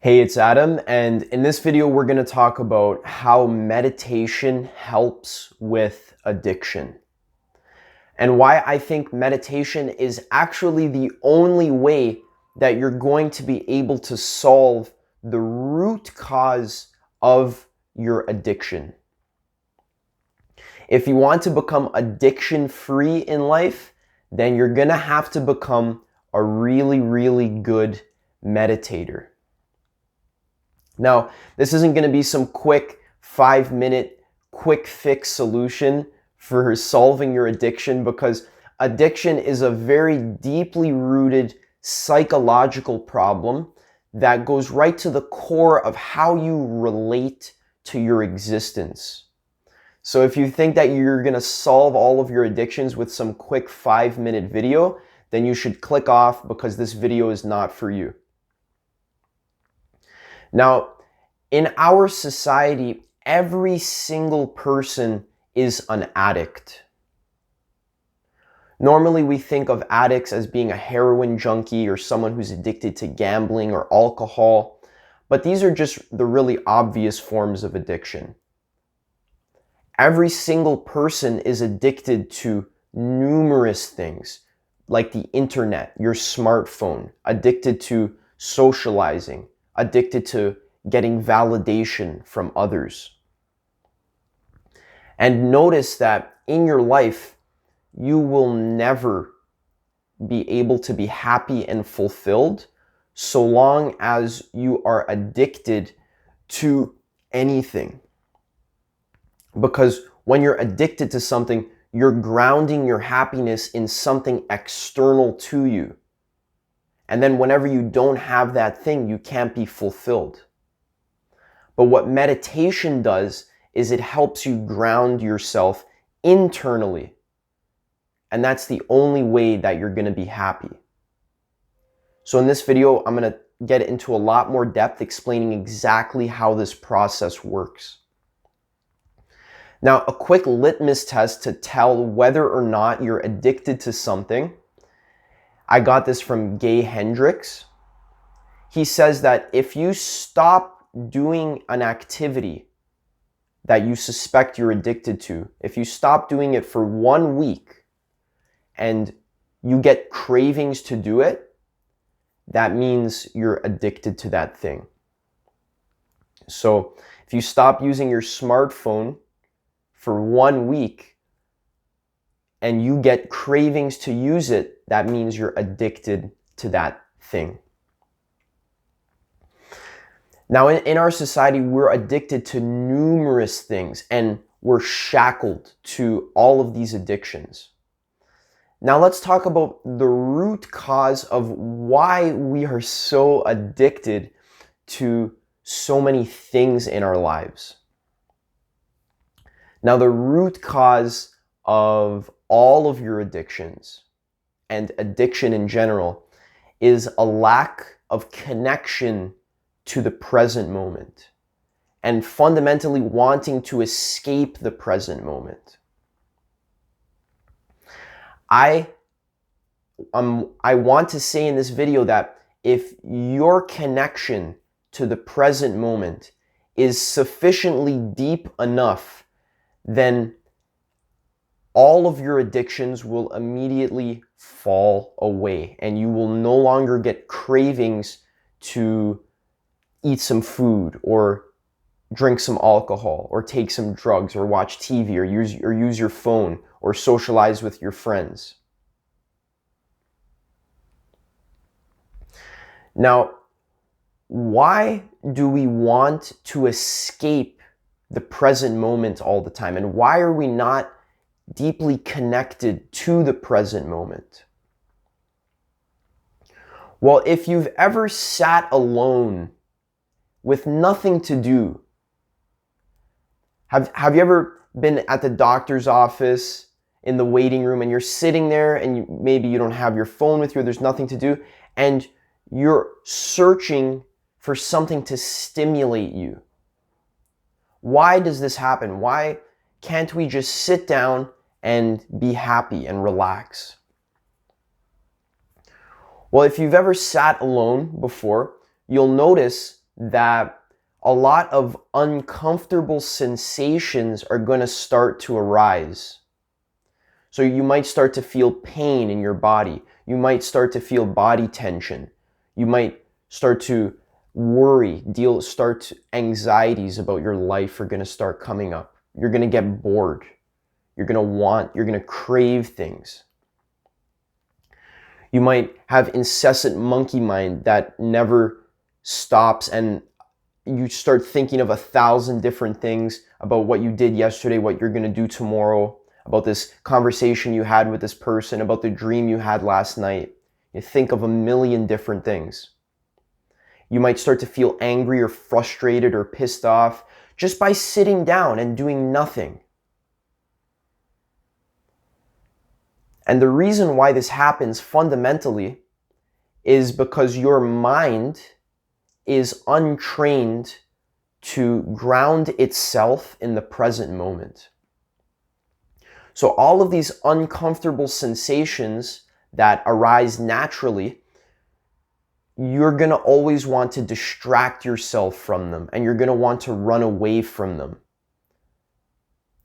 Hey, it's Adam, and in this video we're going to talk about how meditation helps with addiction and why I think meditation is actually the only way that you're going to be able to solve the root cause of your addiction. If you want to become addiction-free in life, then you're going to have to become a really good meditator. Now, this isn't going to be some quick 5-minute quick fix solution for solving your addiction, because addiction is a very deeply rooted psychological problem that goes right to the core of how you relate to your existence. So if you think that you're going to solve all of your addictions with some quick 5-minute video, then you should click off, because this video is not for you. Now, in our society, every single person is an addict. Normally, we think of addicts as being a heroin junkie or someone who's addicted to gambling or alcohol, but these are just the really obvious forms of addiction. Every single person is addicted to numerous things, like the internet, your smartphone, addicted to socializing, addicted to getting validation from others. And notice that in your life, you will never be able to be happy and fulfilled so long as you are addicted to anything. Because when you're addicted to something, you're grounding your happiness in something external to you. And then whenever you don't have that thing, you can't be fulfilled. But what meditation does is it helps you ground yourself internally. And that's the only way that you're going to be happy. So in this video, I'm going to get into a lot more depth explaining exactly how this process works. Now, a quick litmus test to tell whether or not you're addicted to something. I got this from Gay Hendricks. He says that if you stop doing an activity that you suspect you're addicted to, if you stop doing it for 1 week and you get cravings to do it, that means you're addicted to that thing. So if you stop using your smartphone for 1 week and you get cravings to use it, that means you're addicted to that thing. Now, in our society, we're addicted to numerous things and we're shackled to all of these addictions. Now, let's talk about the root cause of why we are so addicted to so many things in our lives. Now, the root cause of all of your addictions and addiction in general is a lack of connection to the present moment and fundamentally wanting to escape the present moment. I want to say in this video that if your connection to the present moment is sufficiently deep enough, then all of your addictions will immediately fall away and you will no longer get cravings to eat some food or drink some alcohol or take some drugs or watch TV or use your phone or socialize with your friends. Now, why do we want to escape the present moment all the time? And why are we not deeply connected to the present moment? Well, if you've ever sat alone with nothing to do, have you ever been at the doctor's office in the waiting room and you're sitting there and maybe you don't have your phone with you, there's nothing to do, and you're searching for something to stimulate you? Why does this happen? Why can't we just sit down and be happy and relax? Well, if you've ever sat alone before, you'll notice that a lot of uncomfortable sensations are going to start to arise. So you might start to feel pain in your body. You might start to feel body tension. You might start to worry, anxieties about your life are going to start coming up. You're going to get bored. You're going to crave things. You might have incessant monkey mind that never stops, and you start thinking of 1,000 different things about what you did yesterday, what you're going to do tomorrow, about this conversation you had with this person, about the dream you had last night. You think of 1,000,000 different things. You might start to feel angry or frustrated or pissed off just by sitting down and doing nothing. And the reason why this happens fundamentally is because your mind is untrained to ground itself in the present moment. So all of these uncomfortable sensations that arise naturally, you're going to always want to distract yourself from them, and you're going to want to run away from them.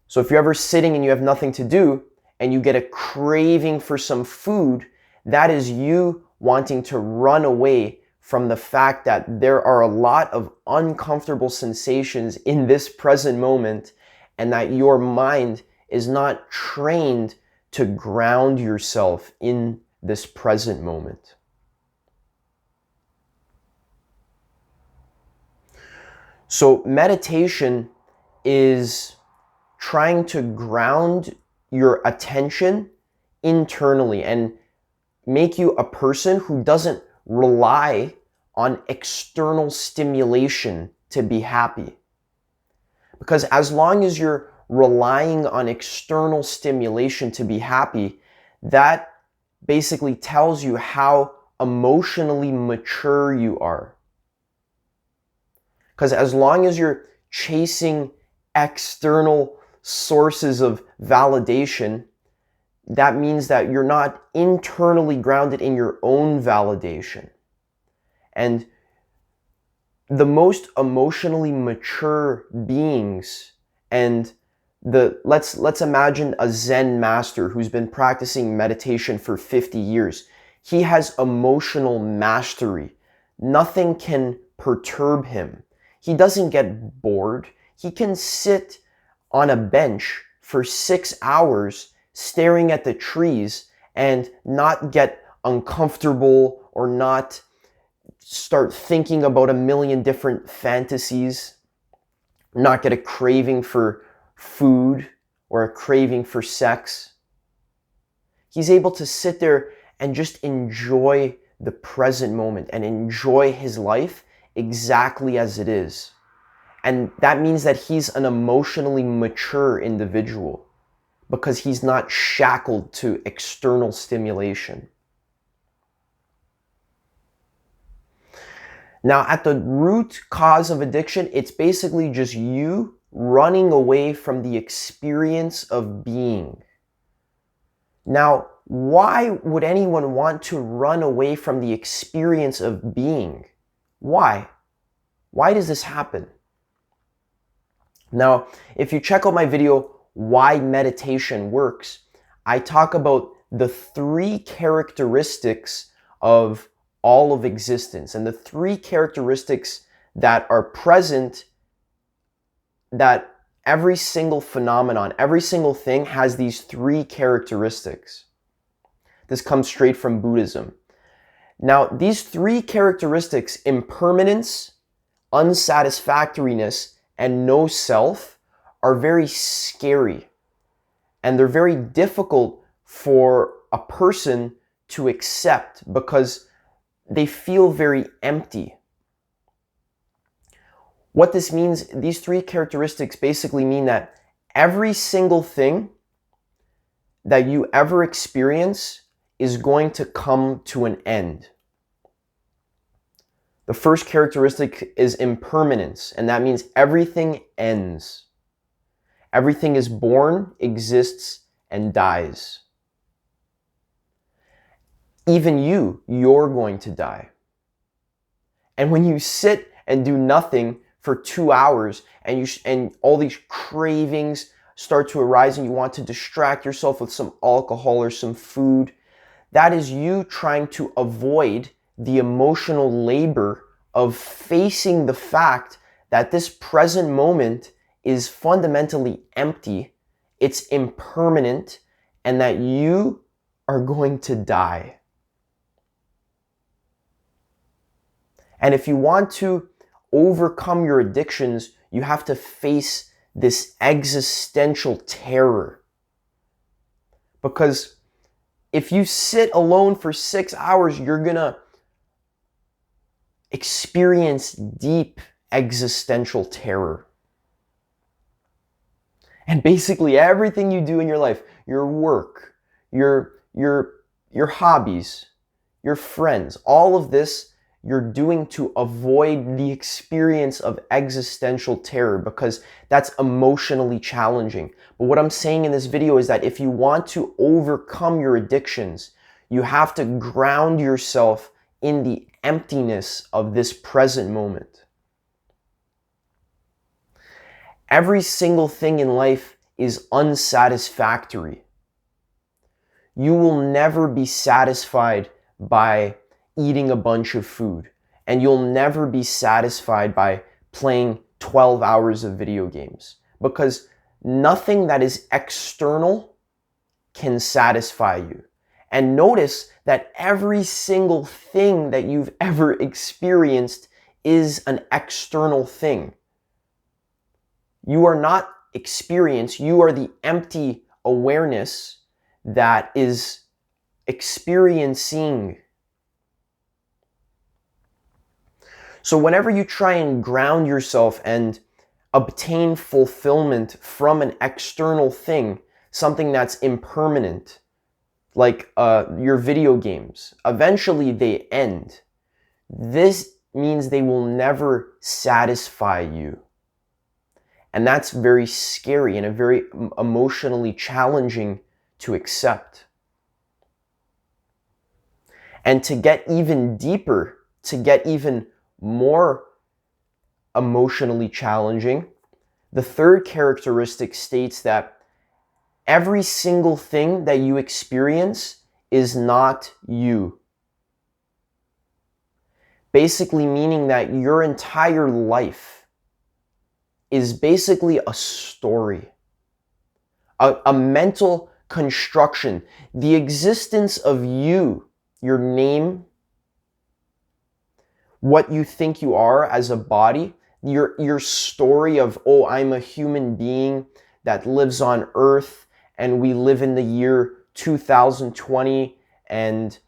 So if you're ever sitting and you have nothing to do, and you get a craving for some food, that is you wanting to run away from the fact that there are a lot of uncomfortable sensations in this present moment, and that your mind is not trained to ground yourself in this present moment. So meditation is trying to ground your attention internally and make you a person who doesn't rely on external stimulation to be happy. Because as long as you're relying on external stimulation to be happy, that basically tells you how emotionally mature you are. Because as long as you're chasing external sources of validation, that means that you're not internally grounded in your own validation. And the most emotionally mature beings, and let's imagine a Zen master who's been practicing meditation for 50 years. He has emotional mastery. Nothing can perturb him. He doesn't get bored. He can sit on a bench for 6 hours staring at the trees and not get uncomfortable or not start thinking about 1,000,000 different fantasies, not get a craving for food or a craving for sex. He's able to sit there and just enjoy the present moment and enjoy his life exactly as it is. And that means that he's an emotionally mature individual because he's not shackled to external stimulation. Now, at the root cause of addiction, it's basically just you running away from the experience of being. Now, why would anyone want to run away from the experience of being? Why? Why does this happen? Now, if you check out my video, Why Meditation Works, I talk about the 3 characteristics of all of existence, and the 3 characteristics that are present, that every single phenomenon, every single thing has these 3 characteristics. This comes straight from Buddhism. Now, these 3 characteristics, impermanence, unsatisfactoriness, and no self, are very scary, and they're very difficult for a person to accept because they feel very empty. What this means, these 3 characteristics basically mean that every single thing that you ever experience is going to come to an end. The first characteristic is impermanence, and that means everything ends. Everything is born, exists, and dies. Even you're going to die. And when you sit and do nothing for 2 hours, and all these cravings start to arise and you want to distract yourself with some alcohol or some food. That is you trying to avoid the emotional labor of facing the fact that this present moment is fundamentally empty, it's impermanent, and that you are going to die. And if you want to overcome your addictions, you have to face this existential terror. Because if you sit alone for 6 hours, you're gonna experience deep existential terror. And basically everything you do in your life, your work, your hobbies, your friends, all of this you're doing to avoid the experience of existential terror, because that's emotionally challenging. But what I'm saying in this video is that if you want to overcome your addictions, you have to ground yourself in the emptiness of this present moment. Every single thing in life is unsatisfactory. You will never be satisfied by eating a bunch of food, and you'll never be satisfied by playing 12 hours of video games, because nothing that is external can satisfy you. And notice that every single thing that you've ever experienced is an external thing. You are not experience, you are the empty awareness that is experiencing. So whenever you try and ground yourself and obtain fulfillment from an external thing, something that's impermanent, like your video games, eventually they end. This means they will never satisfy you. And that's very scary and a very emotionally challenging to accept. And to get even deeper, to get even more emotionally challenging, the third characteristic states that every single thing that you experience is not you. Basically meaning that your entire life is basically a story, a mental construction. The existence of you, your name, what you think you are as a body, your story of, oh, I'm a human being that lives on Earth and we live in the year 2020, and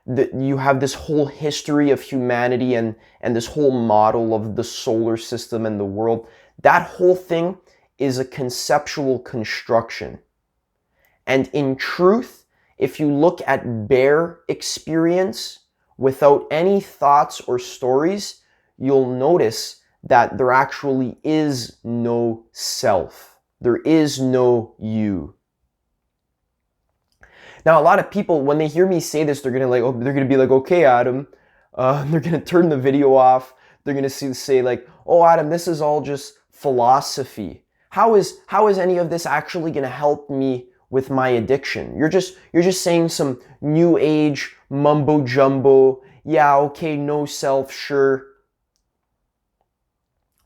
you have this whole history of humanity and this whole model of the solar system and the world. That whole thing is a conceptual construction. And in truth, if you look at bare experience without any thoughts or stories, you'll notice that there actually is no self. There is no you. Now, a lot of people, when they hear me say this, they're gonna be like, okay, Adam. They're gonna turn the video off. They're gonna say like, oh, Adam, this is all just philosophy. How is any of this actually gonna help me with my addiction? You're just saying some new age mumbo jumbo. Yeah, okay, no self, sure.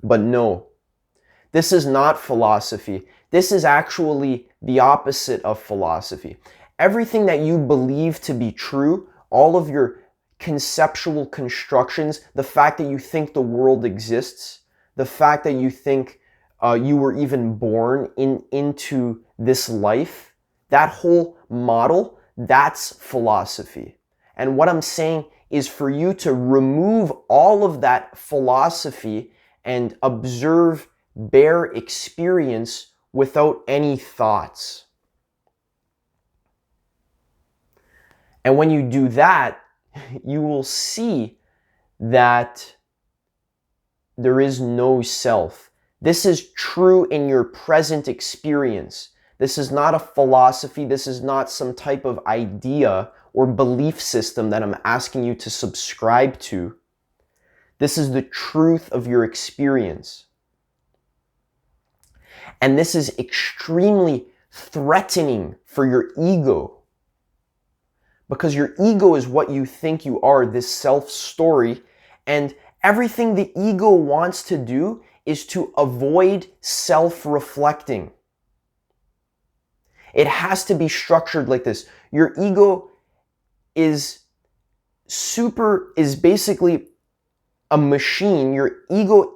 But no, this is not philosophy. This is actually the opposite of philosophy. Everything that you believe to be true, all of your conceptual constructions, the fact that you think the world exists, the fact that you think you were even born into this life, that whole model, that's philosophy. And what I'm saying is for you to remove all of that philosophy and observe bare experience without any thoughts. And when you do that, you will see that there is no self. This is true in your present experience. This is not a philosophy. This is not some type of idea or belief system that I'm asking you to subscribe to. This is the truth of your experience. And this is extremely threatening for your ego, because your ego is what you think you are, this self-story, and everything the ego wants to do is to avoid self-reflecting. It has to be structured like this. Your ego is basically a machine. Your ego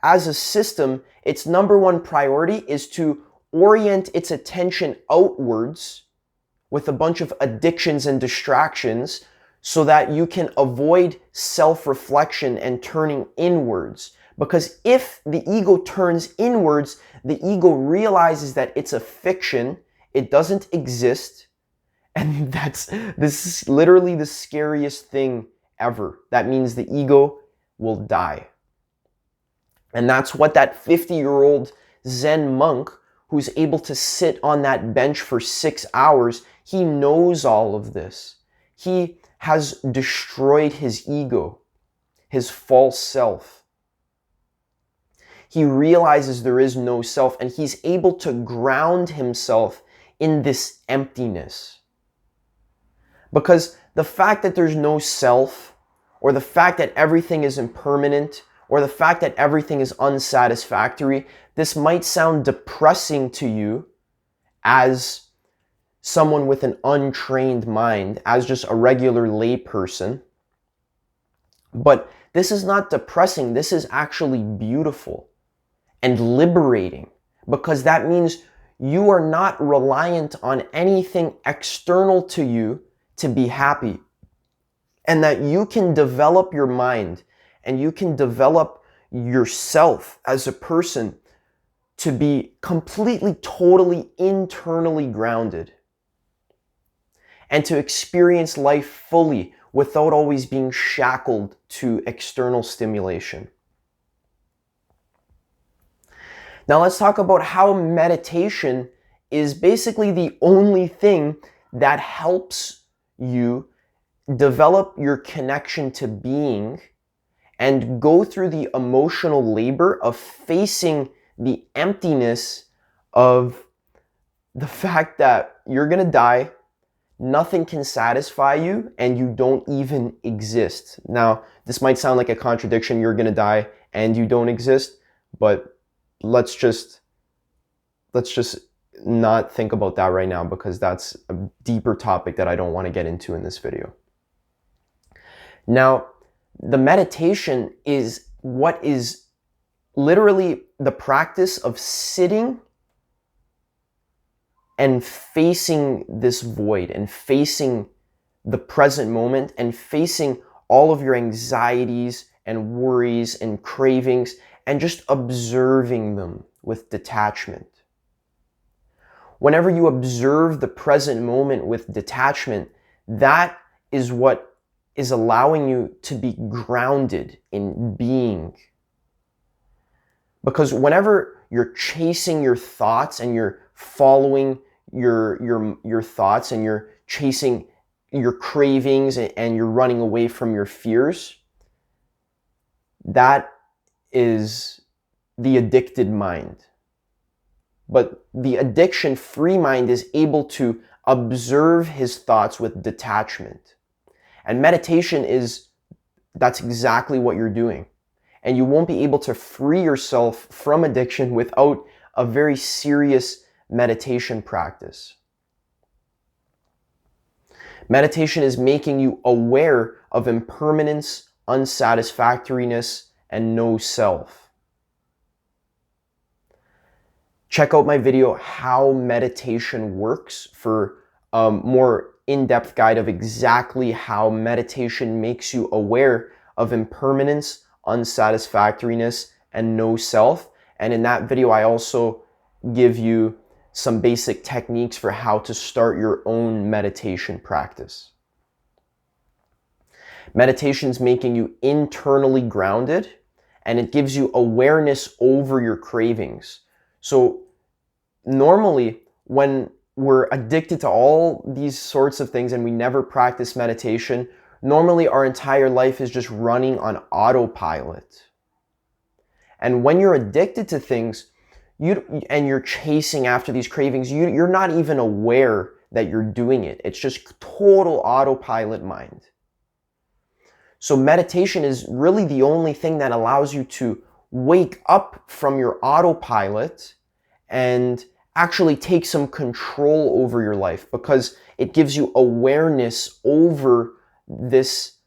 as a system, its number one priority is to orient its attention outwards with a bunch of addictions and distractions so that you can avoid self-reflection and turning inwards. Because if the ego turns inwards, the ego realizes that it's a fiction, it doesn't exist, and this is literally the scariest thing ever. That means the ego will die. And that's what that 50-year-old Zen monk who's able to sit on that bench for 6 hours, he knows all of this. He has destroyed his ego, his false self. He realizes there is no self, and he's able to ground himself in this emptiness. Because the fact that there's no self, or the fact that everything is impermanent, or the fact that everything is unsatisfactory, this might sound depressing to you as someone with an untrained mind, as just a regular lay person. But this is not depressing. This is actually beautiful and liberating, because that means you are not reliant on anything external to you to be happy, and that you can develop your mind and you can develop yourself as a person to be completely, totally internally grounded and to experience life fully without always being shackled to external stimulation. Now let's talk about how meditation is basically the only thing that helps you develop your connection to being and go through the emotional labor of facing the emptiness of the fact that you're gonna die, nothing can satisfy you, and you don't even exist. Now, this might sound like a contradiction, you're gonna die and you don't exist, but let's just not think about that right now, because that's a deeper topic that I don't want to get into in this video. Now, the meditation is what is literally the practice of sitting and facing this void and facing the present moment and facing all of your anxieties and worries and cravings and just observing them with detachment. Whenever you observe the present moment with detachment, that is what is allowing you to be grounded in being. Because whenever you're chasing your thoughts and you're following your thoughts and you're chasing your cravings and you're running away from your fears, that is the addicted mind. But the addiction-free mind is able to observe his thoughts with detachment. And meditation that's exactly what you're doing. And you won't be able to free yourself from addiction without a very serious meditation practice. Meditation is making you aware of impermanence, unsatisfactoriness, and no self. Check out my video, How Meditation Works, for a more in-depth guide of exactly how meditation makes you aware of impermanence, unsatisfactoriness, and no self. And in that video, I also give you some basic techniques for how to start your own meditation practice. Meditation is making you internally grounded, and it gives you awareness over your cravings. So normally when we're addicted to all these sorts of things and we never practice meditation, Normally, our entire life is just running on autopilot. And when you're addicted to things, and you're chasing after these cravings, you're not even aware that you're doing it. It's just total autopilot mind. So meditation is really the only thing that allows you to wake up from your autopilot and actually take some control over your life, because it gives you awareness over this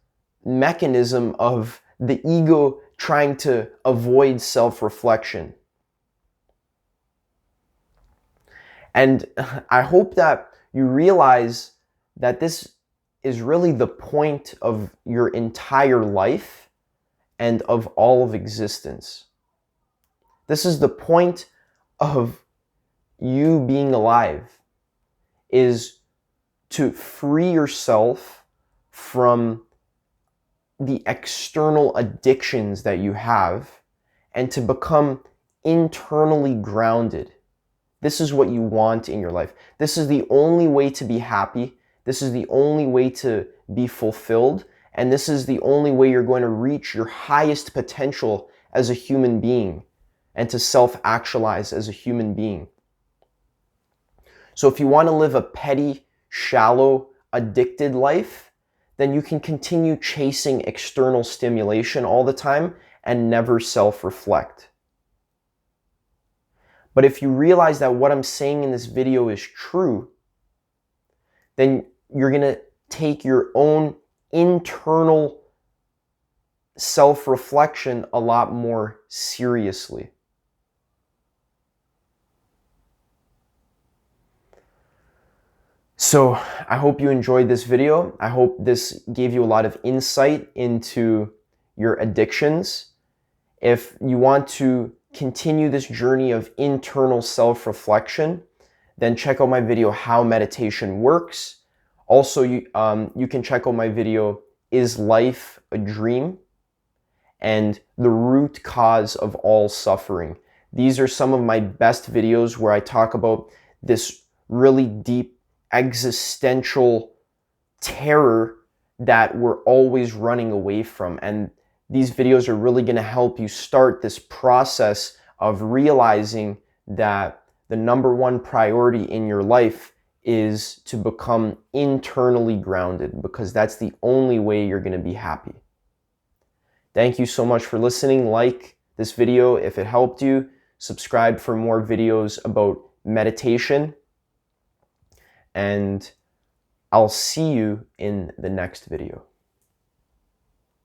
mechanism of the ego trying to avoid self-reflection. And I hope that you realize that this is really the point of your entire life and of all of existence. This is the point of you being alive, is to free yourself from the external addictions that you have and to become internally grounded. This is what you want in your life. This is the only way to be happy. This is the only way to be fulfilled. And this is the only way you're going to reach your highest potential as a human being and to self-actualize as a human being. So if you want to live a petty, shallow, addicted life, then you can continue chasing external stimulation all the time and never self-reflect. But if you realize that what I'm saying in this video is true, then you're going to take your own internal self-reflection a lot more seriously. So I hope you enjoyed this video. I hope this gave you a lot of insight into your addictions. If you want to continue this journey of internal self-reflection, then check out my video, How Meditation Works. Also, you can check out my video, Is Life a Dream? And The Root Cause of All Suffering. These are some of my best videos where I talk about this really deep existential terror that we're always running away from. And these videos are really going to help you start this process of realizing that the number one priority in your life is to become internally grounded, because that's the only way you're going to be happy. Thank you so much for listening. Like this video if it helped you. Subscribe for more videos about meditation. And I'll see you in the next video.